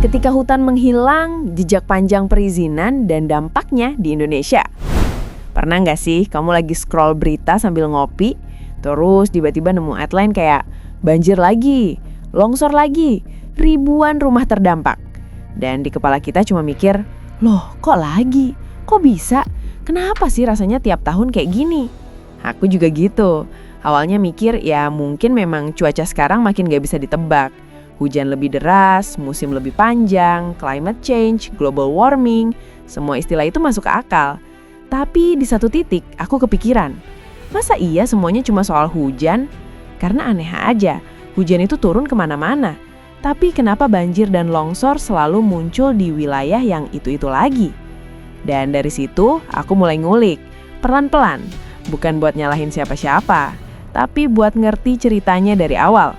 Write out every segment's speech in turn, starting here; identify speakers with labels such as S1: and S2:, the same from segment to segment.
S1: Ketika hutan menghilang, jejak panjang perizinan dan dampaknya di Indonesia. Pernah nggak sih kamu lagi scroll berita sambil ngopi, terus tiba-tiba nemu headline kayak banjir lagi, longsor lagi, ribuan rumah terdampak. Dan di kepala kita cuma mikir, loh kok lagi? Kok bisa? Kenapa sih rasanya tiap tahun kayak gini? Aku juga gitu. Awalnya mikir ya mungkin memang cuaca sekarang makin gak bisa ditebak. Hujan lebih deras, musim lebih panjang, climate change, global warming, semua istilah itu masuk ke akal. Tapi di satu titik aku kepikiran, masa iya semuanya cuma soal hujan? Karena aneh aja, hujan itu turun kemana-mana. Tapi kenapa banjir dan longsor selalu muncul di wilayah yang itu-itu lagi? Dan dari situ aku mulai ngulik, pelan-pelan. Bukan buat nyalahin siapa-siapa, tapi buat ngerti ceritanya dari awal.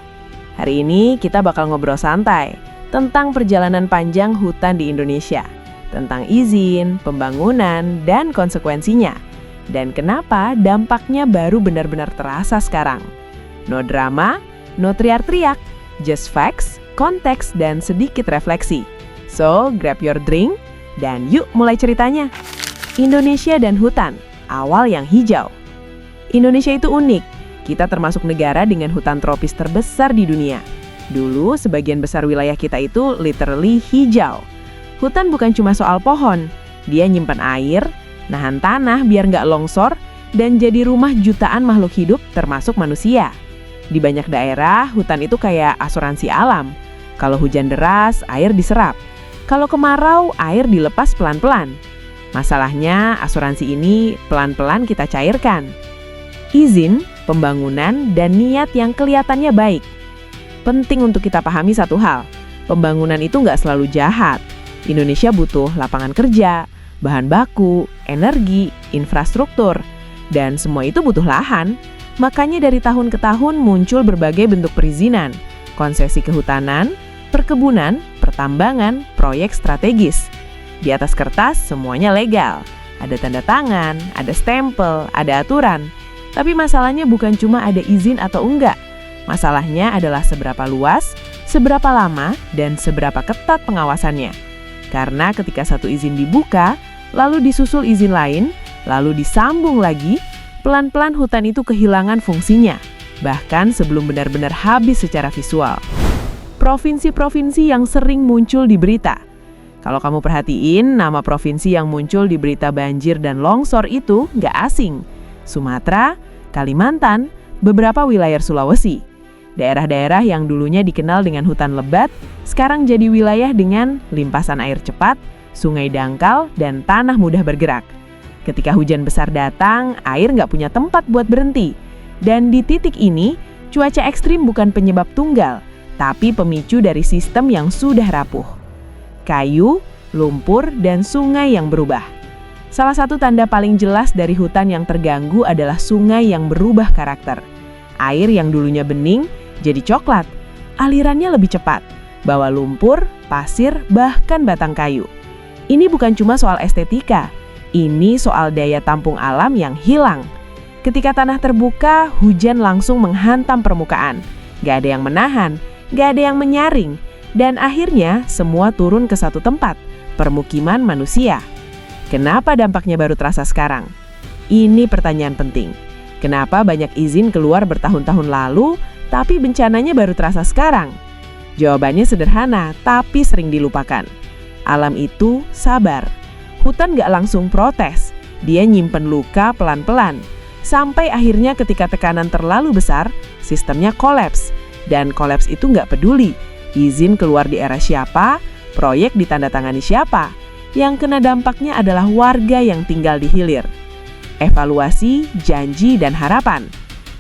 S1: Hari ini kita bakal ngobrol santai tentang perjalanan panjang hutan di Indonesia, tentang izin, pembangunan, dan konsekuensinya. Dan kenapa dampaknya baru benar-benar terasa sekarang. No drama, no teriak-teriak, just facts, konteks, dan sedikit refleksi. So, grab your drink, dan yuk mulai ceritanya. Indonesia dan hutan, awal yang hijau. Indonesia itu unik. Kita termasuk negara dengan hutan tropis terbesar di dunia. Dulu, sebagian besar wilayah kita itu literally hijau. Hutan bukan cuma soal pohon. Dia nyimpan air, nahan tanah biar nggak longsor, dan jadi rumah jutaan makhluk hidup termasuk manusia. Di banyak daerah, hutan itu kayak asuransi alam. Kalau hujan deras, air diserap. Kalau kemarau, air dilepas pelan-pelan. Masalahnya, asuransi ini pelan-pelan kita cairkan. Izin, pembangunan, dan niat yang kelihatannya baik. Penting untuk kita pahami satu hal, pembangunan itu nggak selalu jahat. Indonesia butuh lapangan kerja, bahan baku, energi, infrastruktur, dan semua itu butuh lahan. Makanya dari tahun ke tahun muncul berbagai bentuk perizinan, konsesi kehutanan, perkebunan, pertambangan, proyek strategis. Di atas kertas semuanya legal, ada tanda tangan, ada stempel, ada aturan. Tapi masalahnya bukan cuma ada izin atau enggak. Masalahnya adalah seberapa luas, seberapa lama, dan seberapa ketat pengawasannya. Karena ketika satu izin dibuka, lalu disusul izin lain, lalu disambung lagi, pelan-pelan hutan itu kehilangan fungsinya. Bahkan sebelum benar-benar habis secara visual. Provinsi-provinsi yang sering muncul di berita. Kalau kamu perhatiin, nama provinsi yang muncul di berita banjir dan longsor itu nggak asing. Sumatera, Kalimantan, beberapa wilayah Sulawesi. Daerah-daerah yang dulunya dikenal dengan hutan lebat, sekarang jadi wilayah dengan limpasan air cepat, sungai dangkal, dan tanah mudah bergerak. Ketika hujan besar datang, air nggak punya tempat buat berhenti. Dan di titik ini, cuaca ekstrim bukan penyebab tunggal, tapi pemicu dari sistem yang sudah rapuh. Kayu, lumpur, dan sungai yang berubah. Salah satu tanda paling jelas dari hutan yang terganggu adalah sungai yang berubah karakter. Air yang dulunya bening jadi coklat, alirannya lebih cepat, bawa lumpur, pasir, bahkan batang kayu. Ini bukan cuma soal estetika, ini soal daya tampung alam yang hilang. Ketika tanah terbuka, hujan langsung menghantam permukaan. Gak ada yang menahan, gak ada yang menyaring, dan akhirnya semua turun ke satu tempat, permukiman manusia. Kenapa dampaknya baru terasa sekarang? Ini pertanyaan penting. Kenapa banyak izin keluar bertahun-tahun lalu, tapi bencananya baru terasa sekarang? Jawabannya sederhana, tapi sering dilupakan. Alam itu sabar. Hutan gak langsung protes. Dia nyimpen luka pelan-pelan. Sampai akhirnya ketika tekanan terlalu besar, sistemnya kolaps. Dan kolaps itu gak peduli. Izin keluar di era siapa, proyek ditandatangani siapa. Yang kena dampaknya adalah warga yang tinggal di hilir. Evaluasi, janji, dan harapan.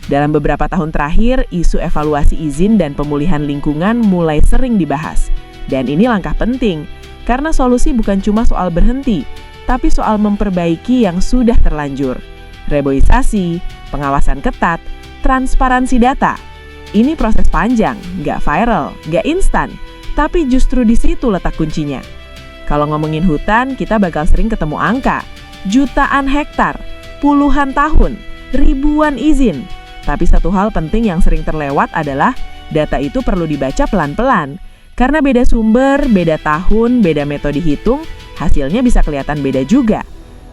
S1: Dalam beberapa tahun terakhir, isu evaluasi izin dan pemulihan lingkungan mulai sering dibahas. Dan ini langkah penting, karena solusi bukan cuma soal berhenti, tapi soal memperbaiki yang sudah terlanjur. Reboisasi, pengawasan ketat, transparansi data. Ini proses panjang, nggak viral, nggak instan, tapi justru di situ letak kuncinya. Kalau ngomongin hutan, kita bakal sering ketemu angka. Jutaan hektar, puluhan tahun, ribuan izin. Tapi satu hal penting yang sering terlewat adalah data itu perlu dibaca pelan-pelan. Karena beda sumber, beda tahun, beda metode hitung, hasilnya bisa kelihatan beda juga.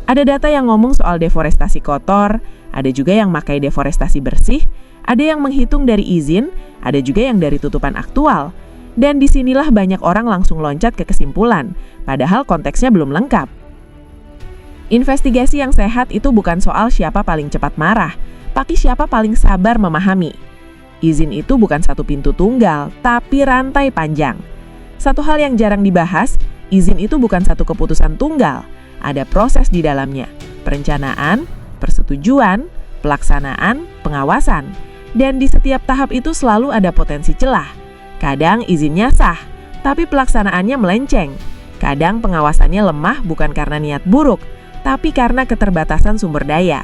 S1: Ada data yang ngomong soal deforestasi kotor, ada juga yang pakai deforestasi bersih, ada yang menghitung dari izin, ada juga yang dari tutupan aktual. Dan disinilah banyak orang langsung loncat ke kesimpulan, padahal konteksnya belum lengkap. Investigasi yang sehat itu bukan soal siapa paling cepat marah, tapi siapa paling sabar memahami. Izin itu bukan satu pintu tunggal, tapi rantai panjang. Satu hal yang jarang dibahas, izin itu bukan satu keputusan tunggal. Ada proses di dalamnya, perencanaan, persetujuan, pelaksanaan, pengawasan. Dan di setiap tahap itu selalu ada potensi celah. Kadang izinnya sah, tapi pelaksanaannya melenceng. Kadang pengawasannya lemah bukan karena niat buruk, tapi karena keterbatasan sumber daya.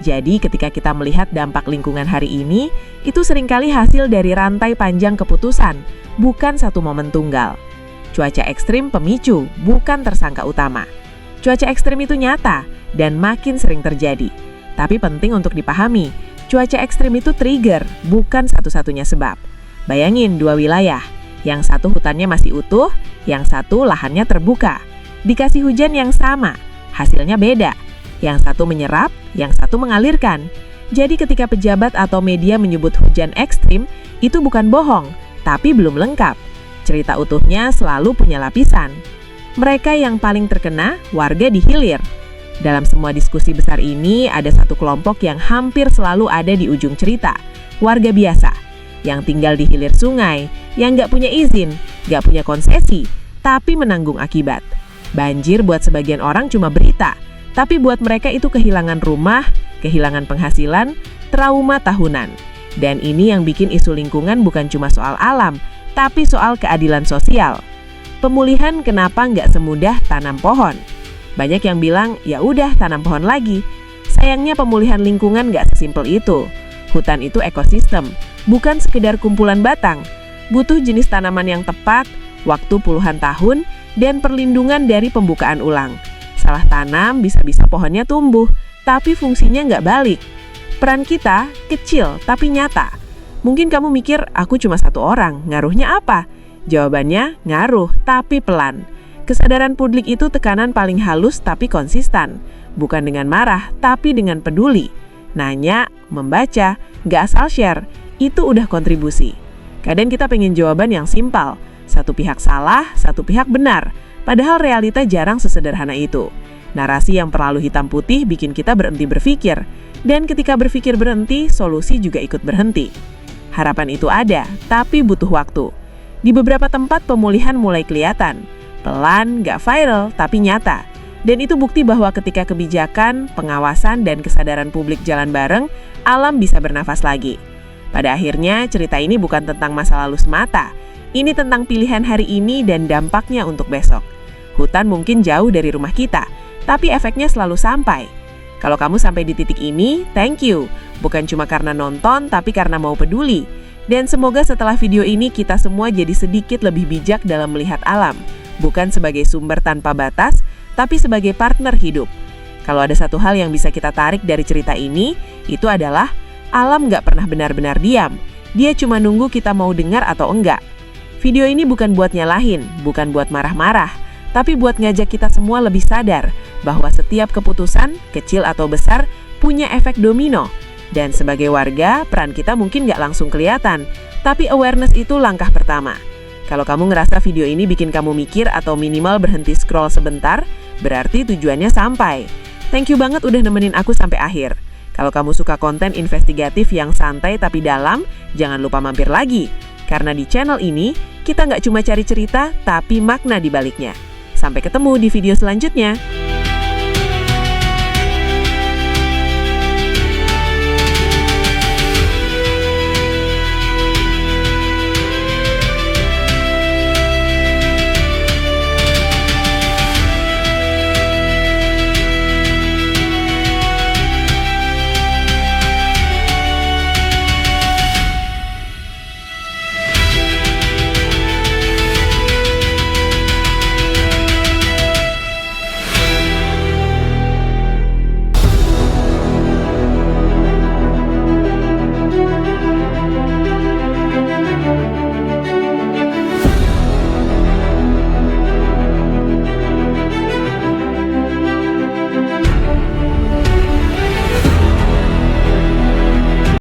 S1: Jadi ketika kita melihat dampak lingkungan hari ini, itu seringkali hasil dari rantai panjang keputusan, bukan satu momen tunggal. Cuaca ekstrim pemicu, bukan tersangka utama. Cuaca ekstrim itu nyata dan makin sering terjadi. Tapi penting untuk dipahami, cuaca ekstrim itu trigger, bukan satu-satunya sebab. Bayangin dua wilayah, yang satu hutannya masih utuh, yang satu lahannya terbuka. Dikasih hujan yang sama, hasilnya beda. Yang satu menyerap, yang satu mengalirkan. Jadi ketika pejabat atau media menyebut hujan ekstrim, itu bukan bohong, tapi belum lengkap. Cerita utuhnya selalu punya lapisan. Mereka yang paling terkena, warga di hilir. Dalam semua diskusi besar ini, ada satu kelompok yang hampir selalu ada di ujung cerita. Warga biasa, yang tinggal di hilir sungai, yang nggak punya izin, nggak punya konsesi, tapi menanggung akibat. Banjir buat sebagian orang cuma berita, tapi buat mereka itu kehilangan rumah, kehilangan penghasilan, trauma tahunan. Dan ini yang bikin isu lingkungan bukan cuma soal alam, tapi soal keadilan sosial. Pemulihan kenapa nggak semudah tanam pohon? Banyak yang bilang, ya udah tanam pohon lagi. Sayangnya pemulihan lingkungan nggak sesimpel itu. Hutan itu ekosistem, bukan sekedar kumpulan batang. Butuh jenis tanaman yang tepat, waktu puluhan tahun, dan perlindungan dari pembukaan ulang. Salah tanam bisa-bisa pohonnya tumbuh, tapi fungsinya nggak balik. Peran kita kecil tapi nyata. Mungkin kamu mikir, aku cuma satu orang, ngaruhnya apa? Jawabannya, ngaruh tapi pelan. Kesadaran publik itu tekanan paling halus tapi konsisten. Bukan dengan marah, tapi dengan peduli. Nanya, membaca, nggak asal share, itu udah kontribusi. Kadang kita pengen jawaban yang simpel. Satu pihak salah, satu pihak benar. Padahal realita jarang sesederhana itu. Narasi yang terlalu hitam putih bikin kita berhenti berpikir. Dan ketika berpikir berhenti, solusi juga ikut berhenti. Harapan itu ada, tapi butuh waktu. Di beberapa tempat pemulihan mulai kelihatan. Pelan, gak viral, tapi nyata. Dan itu bukti bahwa ketika kebijakan, pengawasan, dan kesadaran publik jalan bareng, alam bisa bernafas lagi. Pada akhirnya, cerita ini bukan tentang masa lalu semata. Ini tentang pilihan hari ini dan dampaknya untuk besok. Hutan mungkin jauh dari rumah kita, tapi efeknya selalu sampai. Kalau kamu sampai di titik ini, thank you. Bukan cuma karena nonton, tapi karena mau peduli. Dan semoga setelah video ini kita semua jadi sedikit lebih bijak dalam melihat alam. Bukan sebagai sumber tanpa batas, tapi sebagai partner hidup. Kalau ada satu hal yang bisa kita tarik dari cerita ini, itu adalah alam gak pernah benar-benar diam. Dia cuma nunggu kita mau dengar atau enggak. Video ini bukan buat nyalahin, bukan buat marah-marah, tapi buat ngajak kita semua lebih sadar bahwa setiap keputusan, kecil atau besar, punya efek domino. Dan sebagai warga, peran kita mungkin nggak langsung kelihatan, tapi awareness itu langkah pertama. Kalau kamu ngerasa video ini bikin kamu mikir atau minimal berhenti scroll sebentar, berarti tujuannya sampai. Thank you banget udah nemenin aku sampai akhir. Kalau kamu suka konten investigatif yang santai tapi dalam, jangan lupa mampir lagi. Karena di channel ini, kita nggak cuma cari cerita, tapi makna di baliknya. Sampai ketemu di video selanjutnya.